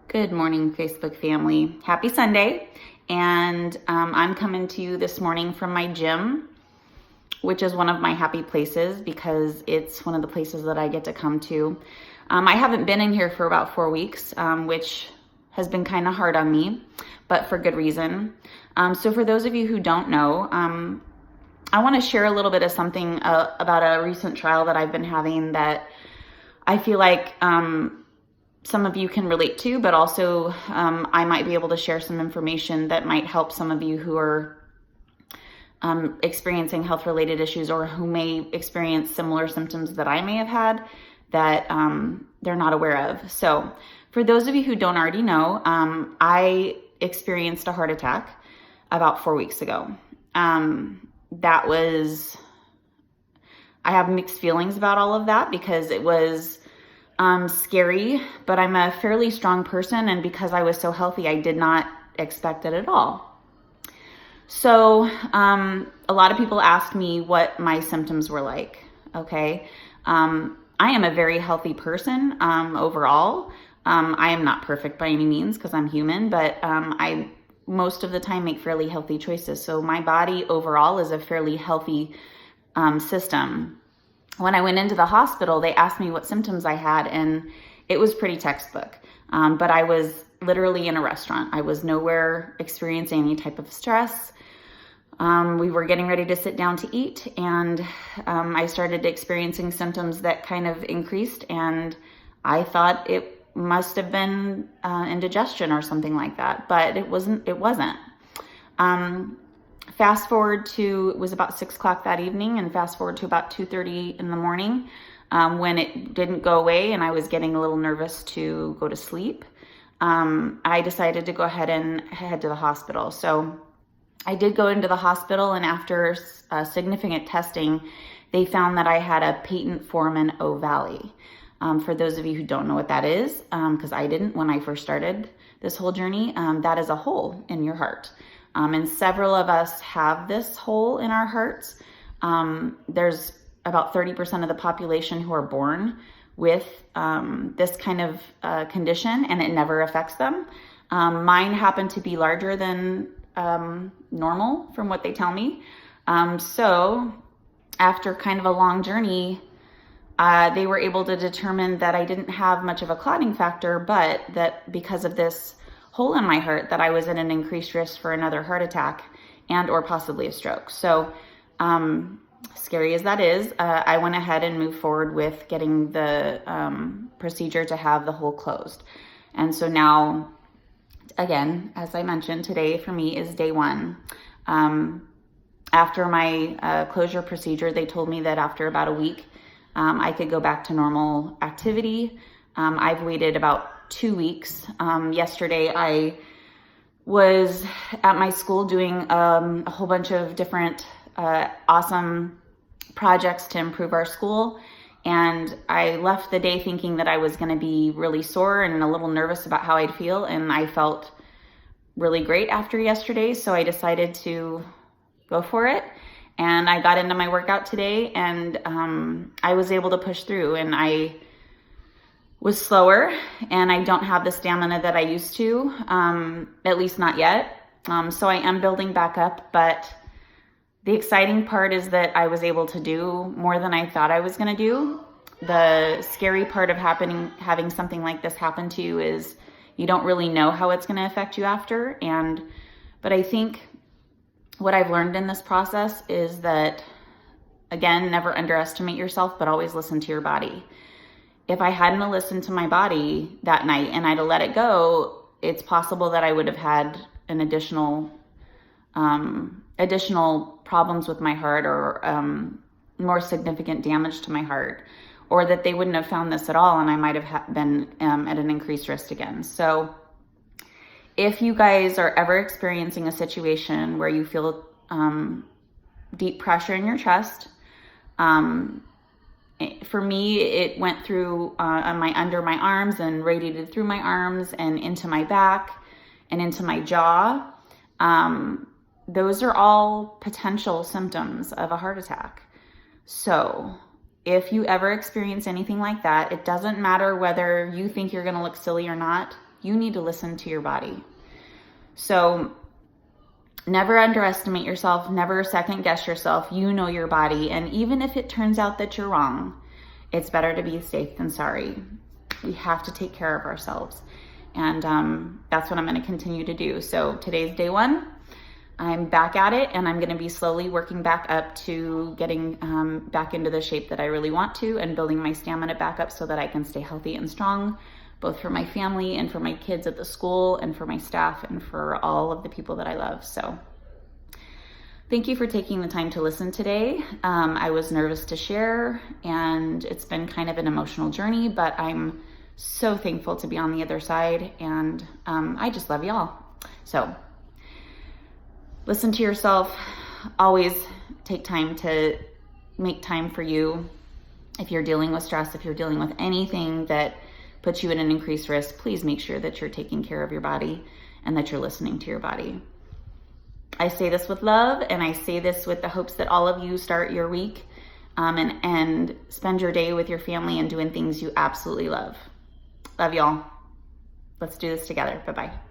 Good morning, Facebook family. Happy Sunday. And I'm coming to you this morning from my gym, which is one of my happy places because it's one of the places that I get to come to. I haven't been in here for about 4 weeks, which has been kind of hard on me, but for good reason. So for those of you who don't know, I want to share a little bit of something about a recent trial that I've been having that I feel like some of you can relate to, but also I might be able to share some information that might help some of you who are experiencing health-related issues or who may experience similar symptoms that I may have had that they're not aware of. So for those of you who don't already know, I experienced a heart attack about 4 weeks ago. I have mixed feelings about all of that because it was scary, but I'm a fairly strong person, and because I was so healthy, I did not expect it at all. So a lot of people asked me what my symptoms were like. Okay, I am a very healthy person overall. I am not perfect by any means because I'm human, but I most of the time make fairly healthy choices. So my body overall is a fairly healthy system. When I went into the hospital, they asked me what symptoms I had, and it was pretty textbook. But I was literally in a restaurant. I was nowhere experiencing any type of stress. We were getting ready to sit down to eat, and I started experiencing symptoms that kind of increased, and I thought it must have been indigestion or something like that, but it wasn't. Fast forward to, it was about 6 o'clock that evening, and fast forward to about 2:30 in the morning when it didn't go away and I was getting a little nervous to go to sleep. I decided to go ahead and head to the hospital. So I did go into the hospital, and after significant testing, they found that I had a patent foramen ovale. For those of you who don't know what that is, because I didn't when I first started this whole journey, that is a hole in your heart. And several of us have this hole in our hearts. There's about 30% of the population who are born with this kind of condition, and it never affects them. Mine happened to be larger than normal from what they tell me. So after kind of a long journey, they were able to determine that I didn't have much of a clotting factor, but that because of this hole in my heart, that I was at an increased risk for another heart attack and or possibly a stroke. So scary as that is, I went ahead and moved forward with getting the procedure to have the hole closed. And so now, again, as I mentioned, today for me is day one. After my closure procedure, they told me that after about a week, I could go back to normal activity. I've waited about 2 weeks. Yesterday, I was at my school doing a whole bunch of different awesome projects to improve our school. And I left the day thinking that I was going to be really sore and a little nervous about how I'd feel. And I felt really great after yesterday. So I decided to go for it. And I got into my workout today, and I was able to push through, and I was slower, and I don't have the stamina that I used to, at least not yet. So I am building back up, but the exciting part is that I was able to do more than I thought I was going to do. The scary part of having something like this happen to you is you don't really know how it's going to affect you after. But I think what I've learned in this process is that, again, never underestimate yourself, but always listen to your body. If I hadn't listened to my body that night and I'd have let it go, it's possible that I would have had an additional problems with my heart, or more significant damage to my heart, or that they wouldn't have found this at all, and I might have been at an increased risk again. So if you guys are ever experiencing a situation where you feel deep pressure in your chest, for me, it went through under my arms and radiated through my arms and into my back and into my jaw. Those are all potential symptoms of a heart attack. So if you ever experience anything like that, it doesn't matter whether you think you're going to look silly or not. You need to listen to your body. So never underestimate yourself, never second guess yourself. You know your body. And even if it turns out that you're wrong, it's better to be safe than sorry. We have to take care of ourselves. And that's what I'm going to continue to do. So today's day 1. I'm back at it, and I'm going to be slowly working back up to getting back into the shape that I really want to, and building my stamina back up so that I can stay healthy and strong, both for my family and for my kids at the school and for my staff and for all of the people that I love. So thank you for taking the time to listen today. I was nervous to share, and it's been kind of an emotional journey, but I'm so thankful to be on the other side, and I just love y'all. So listen to yourself. Always take time to make time for you. If you're dealing with stress, if you're dealing with anything that puts you at an increased risk, please make sure that you're taking care of your body and that you're listening to your body. I say this with love, and I say this with the hopes that all of you start your week and spend your day with your family and doing things you absolutely love. Love y'all. Let's do this together. Bye-bye.